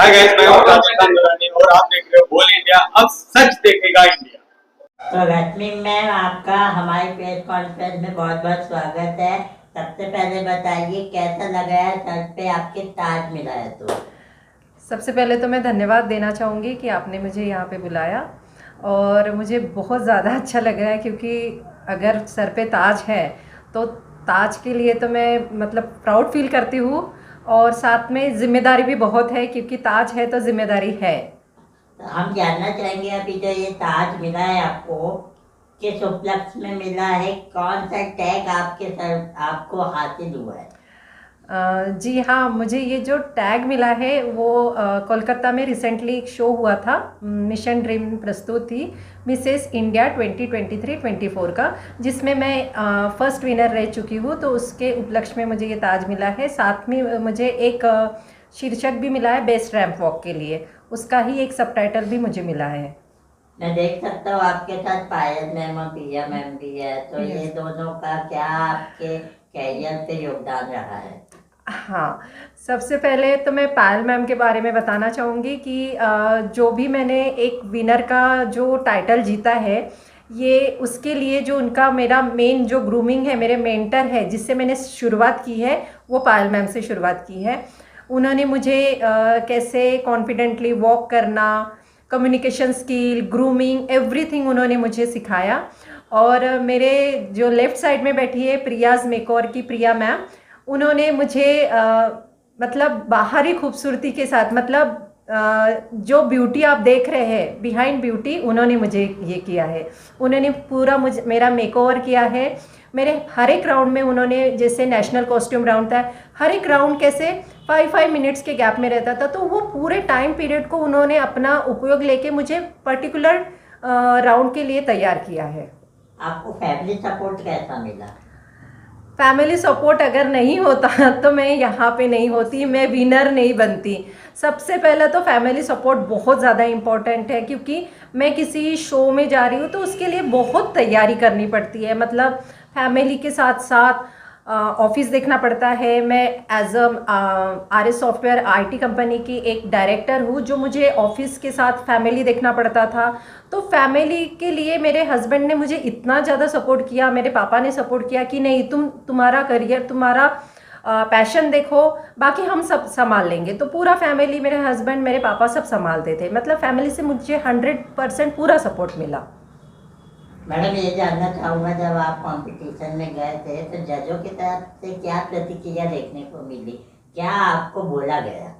Hi guys, मैं हूं राजस्थान दुरानी और आप देख रहे हो बोल इंडिया। अब सच देखेगा इंडिया। तो रश्मि मैम, आपका हमारे प्रेस कॉन्फ्रेंस में बहुत बहुत स्वागत है। सबसे पहले बताइए कैसा लगा है सर पे आपके ताज मिला है तो। सबसे पहले तो मैं धन्यवाद देना चाहूँगी कि आपने मुझे यहाँ पे बुलाया और मुझे बहुत ज़्यादा अच्छा लग रहा है, क्योंकि अगर सर पे ताज है तो ताज के लिए तो मैं मतलब प्राउड फील करती हूँ, और साथ में ज़िम्मेदारी भी बहुत है, क्योंकि ताज है तो ज़िम्मेदारी है। तो हम जानना चाहेंगे अभी जो ये ताज मिला है आपको, किस उपलक्ष्य में मिला है, कौन सा टैग आपके सर आपको हासिल हुआ है? जी हाँ, मुझे ये जो टैग मिला है वो कोलकाता में रिसेंटली एक शो हुआ था, मिशन ड्रीम प्रस्तुत थी मिसेस इंडिया 2023-24 का, जिसमें मैं फर्स्ट विनर रह चुकी हूँ। तो उसके उपलक्ष्य में मुझे ये ताज मिला है। साथ में मुझे एक शीर्षक भी मिला है बेस्ट रैंप वॉक के लिए, उसका ही एक सबटाइटल भी मुझे मिला है। मैं देख सकता हूँ आपके साथ पायल मैम और प्रिया मैम भी है, तो ये दोनों का क्या आपके कैरियर पे योगदान रहा है? हाँ, सबसे पहले तो मैं पायल मैम के बारे में बताना चाहूँगी कि जो भी मैंने एक विनर का जो टाइटल जीता है, ये उसके लिए जो उनका मेरा मेन जो ग्रूमिंग है, मेरे मेंटर है जिससे मैंने शुरुआत की है, वो पायल मैम से शुरुआत की है। उन्होंने मुझे कैसे कॉन्फिडेंटली वॉक करना, कम्युनिकेशन स्किल, ग्रूमिंग, एवरीथिंग उन्होंने मुझे सिखाया। और मेरे जो लेफ़्ट साइड में बैठी है प्रियाज़ मेकओवर की प्रिया मैम, उन्होंने मुझे मतलब बाहरी खूबसूरती के साथ, मतलब जो ब्यूटी आप देख रहे हैं बिहाइंड ब्यूटी, उन्होंने मुझे ये किया है। उन्होंने पूरा मुझे मेरा मेकओवर किया है। मेरे हर एक राउंड में उन्होंने, जैसे नेशनल कॉस्ट्यूम राउंड था, हर एक राउंड कैसे 5-5 मिनट्स के गैप में रहता था, तो वो पूरे टाइम पीरियड को उन्होंने अपना उपयोग लेके मुझे पर्टिकुलर राउंड के लिए तैयार किया है। आपको फैमिली सपोर्ट कैसा मिला? फैमिली सपोर्ट अगर नहीं होता तो मैं यहाँ पे नहीं होती, मैं विनर नहीं बनती। सबसे पहले तो फैमिली सपोर्ट बहुत ज़्यादा इम्पोर्टेंट है, क्योंकि मैं किसी शो में जा रही हूँ तो उसके लिए बहुत तैयारी करनी पड़ती है। मतलब फैमिली के साथ साथ ऑफिस देखना पड़ता है। मैं as RS software IT company की एक डायरेक्टर हूँ, जो मुझे ऑफिस के साथ फैमिली देखना पड़ता था। तो फैमिली के लिए मेरे हस्बैंड ने मुझे इतना ज़्यादा सपोर्ट किया, मेरे पापा ने सपोर्ट किया कि नहीं, तुम्हारा करियर, तुम्हारा पैशन देखो, बाकी हम सब संभाल लेंगे। तो पूरा फैमिली, मेरे हस्बैंड, मेरे पापा सब संभालते थे। मतलब फैमिली से मुझे 100% पूरा सपोर्ट मिला। मैडम, ये जानना चाहूँगा, जब आप कंपटीशन में गए थे तो जजों की तरफ से क्या प्रतिक्रिया देखने को मिली, क्या आपको बोला गया?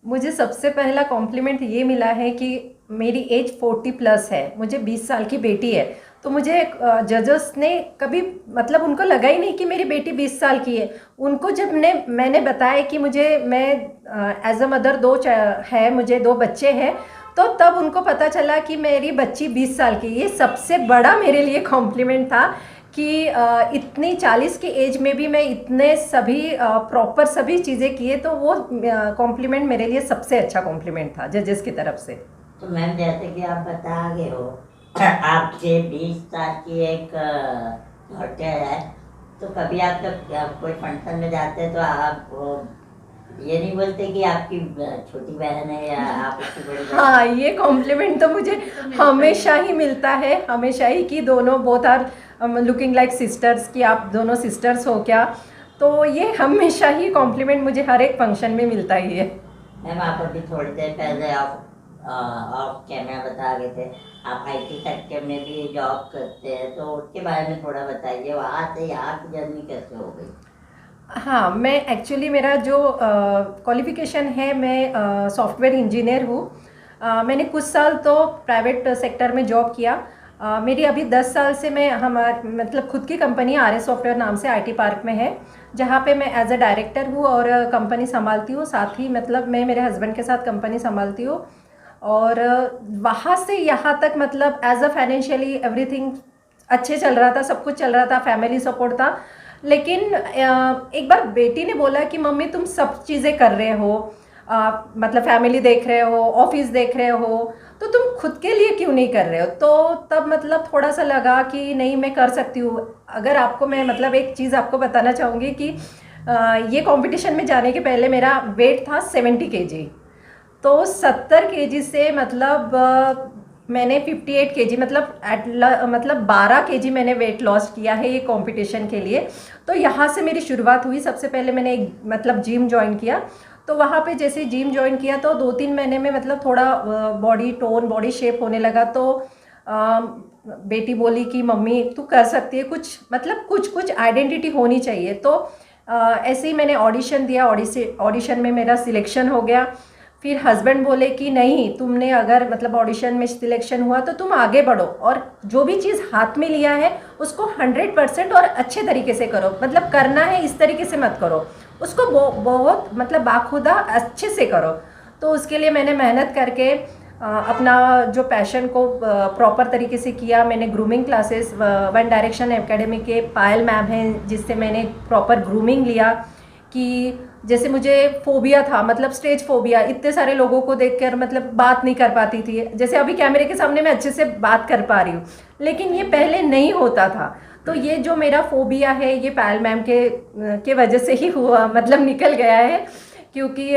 मुझे सबसे पहला कॉम्प्लीमेंट ये मिला है कि मेरी एज 40+ है, मुझे 20 साल की बेटी है। तो मुझे जजस ने कभी, मतलब उनको लगा ही नहीं कि मेरी बेटी 20 साल की है। उनको जब मैंने बताया कि मैं एज अ मदर है, मुझे 2 बच्चे हैं, तो तब उनको पता चला कि मेरी बच्ची 20 साल की। ये सबसे बड़ा मेरे लिए कॉम्प्लीमेंट था कि इतनी 40 की एज में भी मैं इतने सभी प्रॉपर सभी चीज़ें किए। तो वो कॉम्प्लीमेंट मेरे लिए सबसे अच्छा कॉम्प्लीमेंट था जजेस की तरफ से। तो मैम, जैसे कि आप बता गए हो, आपके 20 साल की एक डॉटर है, तो कभी आपका कोई फंक्शन में जाते हैं तो आप ये नहीं बोलते कि आपकी छोटी बहन है या आप उसकी बड़ी बहन? हाँ, ये कॉम्प्लीमेंट तो मुझे हमेशा ही मिलता है, हमेशा ही, कि दोनों both are looking like sisters, कि आप दोनों सिस्टर्स हो क्या। तो ये हमेशा ही कॉम्प्लीमेंट मुझे हर एक फंक्शन में मिलता ही है। मैम, आप अभी थोड़ी देर पहले ऑफ कैमरा बता गए थे आप IT सेक्टर में भी जॉब करते हैं, तो उसके बारे में थोड़ा बताइए, वहाँ से यहाँ की जर्नी कैसे हो गई? हाँ, मैं एक्चुअली, मेरा जो क्वालिफ़िकेशन है, मैं सॉफ्टवेयर इंजीनियर हूँ। मैंने कुछ साल तो प्राइवेट सेक्टर में जॉब किया। मेरी अभी 10 साल से मैं मतलब खुद की कंपनी RS सॉफ्टवेयर नाम से IT पार्क में है, जहाँ पे मैं एज अ डायरेक्टर हूँ और कंपनी संभालती हूँ। साथ ही मतलब मैं मेरे हस्बैंड के साथ कंपनी संभालती हूँ। और वहाँ से यहाँ तक, मतलब एज अ फाइनेंशियली एवरीथिंग अच्छे चल रहा था, सब कुछ चल रहा था, फैमिली सपोर्ट था। लेकिन एक बार बेटी ने बोला कि मम्मी, तुम सब चीज़ें कर रहे हो, मतलब फैमिली देख रहे हो, ऑफिस देख रहे हो, तो तुम खुद के लिए क्यों नहीं कर रहे हो। तो तब मतलब थोड़ा सा लगा कि नहीं, मैं कर सकती हूँ। अगर आपको मैं मतलब एक चीज़ आपको बताना चाहूँगी कि ये कंपटीशन में जाने के पहले मेरा वेट था 70 kg। तो 70 केजी से मतलब मैंने 58 केजी मतलब 12 केजी मैंने वेट लॉस किया है ये कंपटीशन के लिए। तो यहाँ से मेरी शुरुआत हुई। सबसे पहले मैंने एक मतलब जिम ज्वाइन किया। तो वहाँ पे जैसे जिम ज्वाइन किया तो 2-3 महीने में मतलब थोड़ा बॉडी टोन बॉडी शेप होने लगा। तो बेटी बोली कि मम्मी तू कर सकती है, कुछ मतलब कुछ आइडेंटिटी होनी चाहिए। तो ऐसे ही मैंने ऑडिशन दिया। ऑडिशन में मेरा सिलेक्शन हो गया। फिर हस्बैंड बोले कि नहीं, तुमने अगर मतलब ऑडिशन में सिलेक्शन हुआ तो तुम आगे बढ़ो और जो भी चीज़ हाथ में लिया है उसको 100% और अच्छे तरीके से करो। मतलब करना है इस तरीके से मत करो, उसको बहुत मतलब बाखुदा अच्छे से करो। तो उसके लिए मैंने मेहनत करके अपना जो पैशन को प्रॉपर तरीके से किया। मैंने grooming classes one direction academy के पायल मैम हैं जिससे मैंने प्रॉपर ग्रूमिंग लिया। कि जैसे मुझे फोबिया था, मतलब स्टेज फोबिया, इतने सारे लोगों को देखकर मतलब बात नहीं कर पाती थी। जैसे अभी कैमरे के सामने मैं अच्छे से बात कर पा रही हूँ, लेकिन ये पहले नहीं होता था। तो ये जो मेरा फोबिया है ये पायल मैम के वजह से ही हुआ, मतलब निकल गया है। क्योंकि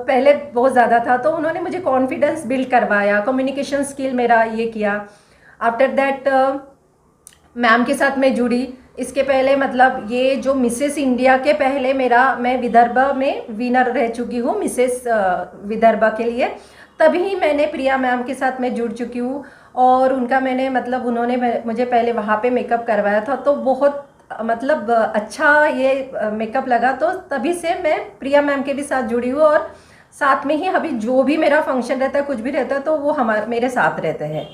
पहले बहुत ज़्यादा था। तो उन्होंने मुझे कॉन्फिडेंस बिल्ड करवाया, कम्युनिकेशन स्किल मेरा ये किया। आफ्टर दैट मैम के साथ मैं जुड़ी। इसके पहले मतलब ये जो मिसेस इंडिया के पहले मैं विदर्भ में विनर रह चुकी हूँ, मिसेस विदर्भ के लिए। तभी मैंने प्रिया मैम के साथ मैं जुड़ चुकी हूँ और उनका मैंने मतलब उन्होंने मुझे पहले वहाँ पे मेकअप करवाया था। तो बहुत मतलब अच्छा ये मेकअप लगा। तो तभी से मैं प्रिया मैम के भी साथ जुड़ी हूँ और साथ में ही अभी जो भी मेरा फंक्शन रहता है, कुछ भी रहता है, तो वो मेरे साथ रहते हैं।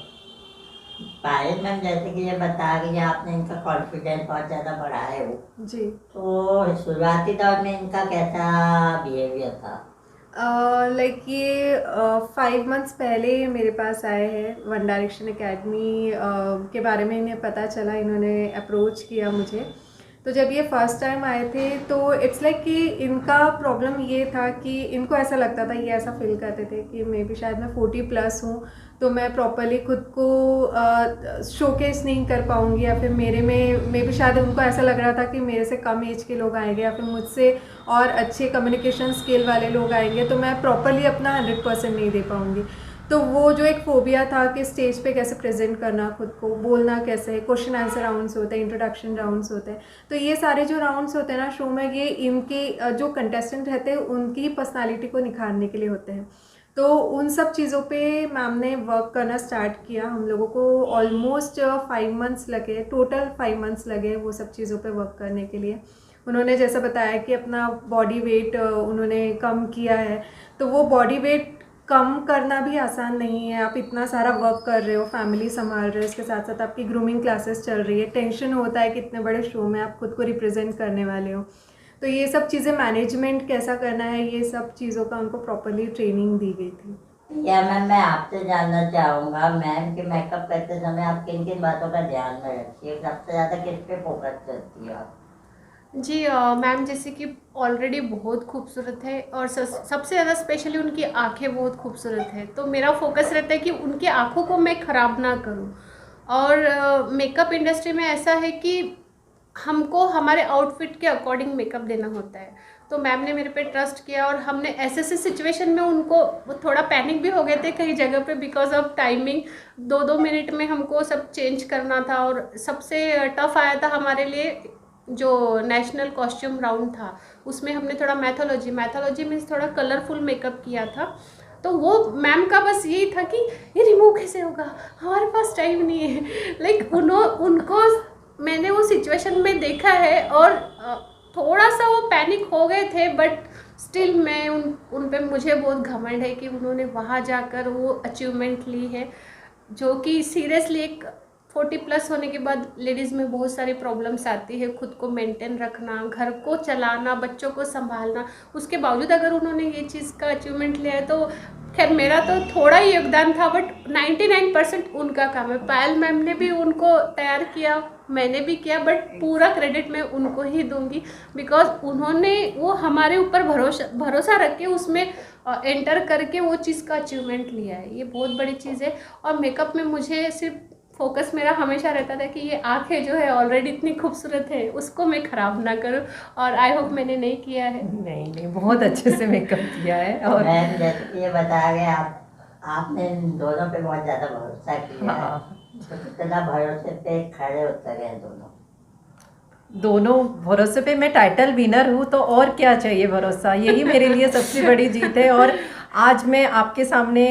पायल मैम जैसे कि ये बता कि आपने इनका कॉन्फिडेंस बहुत ज़्यादा बढ़ाया है वो जी। तो शुरुआती दौर में इनका कैसा बिहेवियर था? लाइक ये 5 मंथ्स पहले मेरे पास आए हैं। वन डायरेक्शन एकेडमी के बारे में इन्हें पता चला, इन्होंने अप्रोच किया मुझे। तो जब ये फर्स्ट टाइम आए थे तो इट्स लाइक कि इनका प्रॉब्लम ये था कि इनको ऐसा लगता था, ये ऐसा फील करते थे कि मे बी शायद मैं 40+ हूँ तो मैं प्रॉपरली खुद को शोकेस नहीं कर पाऊँगी, या फिर मेरे में मे बी शायद उनको ऐसा लग रहा था कि मेरे से कम एज के लोग आएंगे या फिर मुझसे और अच्छे कम्युनिकेशन स्किल वाले लोग आएंगे तो मैं प्रॉपरली अपना 100% नहीं दे पाऊँगी। तो वो जो एक फोबिया था कि स्टेज पे कैसे प्रेजेंट करना, खुद को बोलना कैसे, क्वेश्चन आंसर राउंड्स होते हैं, इंट्रोडक्शन राउंड्स होते हैं। तो ये सारे जो राउंड्स होते हैं ना शो में, ये इनके जो कंटेस्टेंट रहते हैं उनकी पर्सनालिटी को निखारने के लिए होते हैं। तो उन सब चीज़ों पे मैम ने वर्क करना स्टार्ट किया। हम लोगों को ऑलमोस्ट 5 मंथ्स लगे, टोटल 5 मंथ्स लगे वो सब चीज़ों पे वर्क करने के लिए। उन्होंने जैसा बताया कि अपना बॉडी वेट उन्होंने कम किया है। तो वो बॉडी वेट कम करना भी आसान नहीं है। आप इतना सारा वर्क कर रहे हो, फैमिली संभाल रहे हो, इसके साथ साथ आपकी ग्रूमिंग क्लासेस चल रही है, टेंशन होता है कि इतने बड़े शो में आप खुद को रिप्रेजेंट करने वाले हो। तो ये सब चीज़ें मैनेजमेंट कैसा करना है, ये सब चीज़ों का उनको प्रॉपरली ट्रेनिंग दी गई थी। या मैम मैं आपसे जानना चाहूँगा, मैम के मेकअप करते समय आप किन किन बातों का ध्यान में रखती है, सबसे ज़्यादा किस पे फोकस करती हो आप? जी मैम जैसे कि ऑलरेडी बहुत खूबसूरत है और सबसे ज़्यादा स्पेशली उनकी आंखें बहुत खूबसूरत है। तो मेरा फोकस रहता है कि उनकी आंखों को मैं ख़राब ना करूं। और मेकअप इंडस्ट्री में ऐसा है कि हमको हमारे आउटफिट के अकॉर्डिंग मेकअप देना होता है। तो मैम ने मेरे पे ट्रस्ट किया और हमने ऐसे सिचुएशन में उनको, वो थोड़ा पैनिक भी हो गए थे कई जगह पे बिकॉज ऑफ टाइमिंग। 2-2 मिनट में हमको सब चेंज करना था। और सबसे टफ आया था हमारे लिए जो नेशनल कॉस्ट्यूम राउंड था, उसमें हमने थोड़ा मैथोलॉजी मीन्स थोड़ा कलरफुल मेकअप किया था। तो वो मैम का बस यही था कि ये रिमूव कैसे होगा, हमारे पास टाइम नहीं है। लाइक उनको मैंने वो सिचुएशन में देखा है और थोड़ा सा वो पैनिक हो गए थे, बट स्टिल मैं उन पे मुझे बहुत घमंड है कि उन्होंने वहाँ जाकर वो अचीवमेंट ली है। जो कि सीरियसली एक 40+ होने के बाद लेडीज़ में बहुत सारी प्रॉब्लम्स आती है, खुद को मेंटेन रखना, घर को चलाना, बच्चों को संभालना। उसके बावजूद अगर उन्होंने ये चीज़ का अचीवमेंट लिया है तो खैर मेरा तो थोड़ा ही योगदान था, बट 99% उनका काम है। पायल मैम ने भी उनको तैयार किया, मैंने भी किया, बट पूरा क्रेडिट मैं उनको ही दूंगी बिकॉज उन्होंने वो हमारे ऊपर भरोसा रख के उसमें एंटर करके वो चीज़ का अचीवमेंट लिया है। ये बहुत बड़ी चीज़ है। और मेकअप में मुझे सिर्फ फोकस मेरा हमेशा रहता था कि ये आंखें जो है ऑलरेडी इतनी खूबसूरत है, उसको मैं ख़राब ना करूं, और आई होप मैंने नहीं किया है। नहीं नहीं, बहुत अच्छे से मेकअप किया है। और मैम जैसे कि ये बताया गया आपने इन दोनों पे बहुत ज़्यादा भरोसा किया है, हाँ, तो कितना भरोसे पे खड़े उतर गए दोनों भरोसे पे मैं टाइटल विनर हूँ, तो और क्या चाहिए भरोसा, यही मेरे लिए सबसे बड़ी जीत है। और आज मैं आपके सामने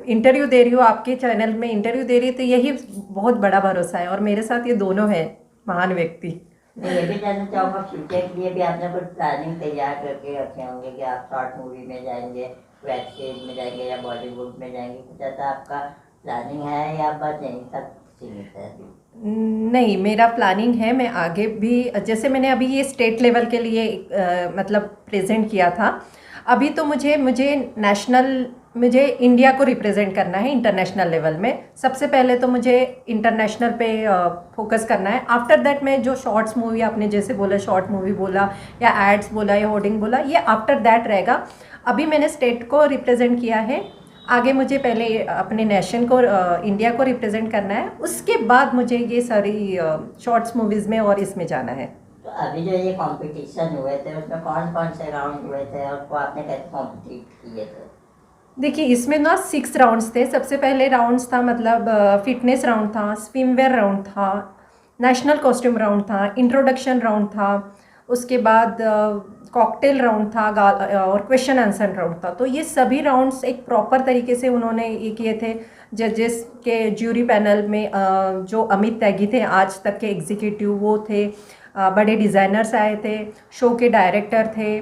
इंटरव्यू दे रही हूँ, आपके चैनल में इंटरव्यू दे रही हूँ, तो यही बहुत बड़ा भरोसा है। और मेरे साथ ये दोनों हैं महान व्यक्ति। मैं ये भी जानना चाहूँगा फ्यूचर के लिए भी आपने कुछ प्लानिंग तैयार करके रखे होंगे कि आप शॉर्ट मूवी में जाएंगे, वेब सीरीज में जाएंगे या बॉलीवुड में जाएंगे, कुछ ऐसा आपका प्लानिंग है या बस यहीं तक सीमित है अभी? नहीं, मेरा प्लानिंग है, मैं आगे भी, जैसे मैंने अभी ये स्टेट लेवल के लिए मतलब प्रेजेंट किया था, अभी तो मुझे मुझे इंडिया को रिप्रेजेंट करना है इंटरनेशनल लेवल में। सबसे पहले तो मुझे इंटरनेशनल पे फोकस करना है। आफ्टर दैट मैं जो शॉर्ट्स मूवी, आपने जैसे बोला शॉर्ट मूवी बोला या एड्स बोला या होर्डिंग बोला, ये आफ्टर दैट रहेगा। अभी मैंने स्टेट को रिप्रेजेंट किया है, आगे मुझे पहले अपने नेशन को, इंडिया को रिप्रेजेंट करना है, उसके बाद मुझे ये सारी शॉर्ट्स मूवीज़ में और इसमें जाना है। तो अभी जो ये कंपटीशन हुए थे उसमें कौन कौन से राउंड हुए थे और वो आपने कैसे कॉम्पिटिट किए थे? देखिए, इसमें ना 6 राउंड्स थे। सबसे पहले राउंड्स था मतलब फिटनेस राउंड था, स्विमवेयर राउंड था, नेशनल कॉस्ट्यूम राउंड था, इंट्रोडक्शन राउंड था, उसके बाद कॉकटेल राउंड था और क्वेश्चन आंसर राउंड था। तो ये सभी राउंड्स एक प्रॉपर तरीके से उन्होंने ये किए थे। जजेस के ज्यूरी पैनल में जो अमित त्यागी थे, आज तक के एग्जीक्यूटिव, वो थे, बड़े डिज़ाइनर्स आए थे, शो के डायरेक्टर थे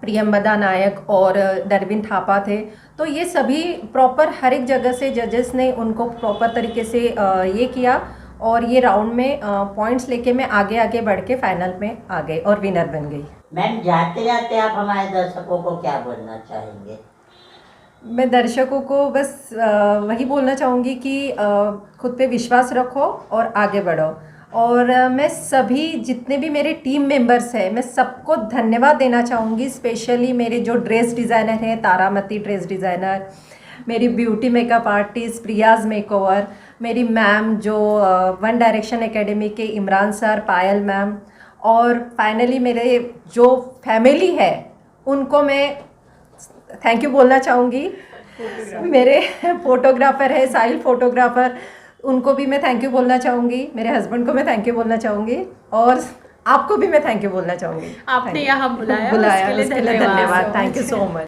प्रियंबदा नायक और डरविन थापा थे। तो ये सभी प्रॉपर हर एक जगह से जजेस ने उनको प्रॉपर तरीके से ये किया, और ये राउंड में पॉइंट्स लेके मैं आगे आगे बढ़ के फाइनल में आ गई और विनर बन गई। मैम जाते जाते आप हमारे दर्शकों को क्या बोलना चाहेंगे? मैं दर्शकों को बस वही बोलना चाहूँगी कि खुद पे विश्वास रखो और आगे बढ़ो। और मैं सभी जितने भी मेरे टीम मेंबर्स हैं, मैं सबको धन्यवाद देना चाहूँगी। स्पेशली मेरे जो ड्रेस डिज़ाइनर हैं, तारामती ड्रेस डिज़ाइनर, मेरी beauty makeup artist Priya's makeover, मेरी मैम जो वन डायरेक्शन एकेडमी के इमरान सर, पायल मैम, और फाइनली मेरे जो फैमिली है उनको मैं थैंक यू बोलना चाहूँगी। मेरे फोटोग्राफ़र है साहिल फोटोग्राफ़र, उनको भी मैं थैंक यू बोलना चाहूँगी। मेरे हस्बैंड को मैं थैंक यू बोलना चाहूँगी, और आपको भी मैं थैंक यू बोलना चाहूँगी। आपने यहाँ बुलाया उसके लिए धन्यवाद। Thank you so much.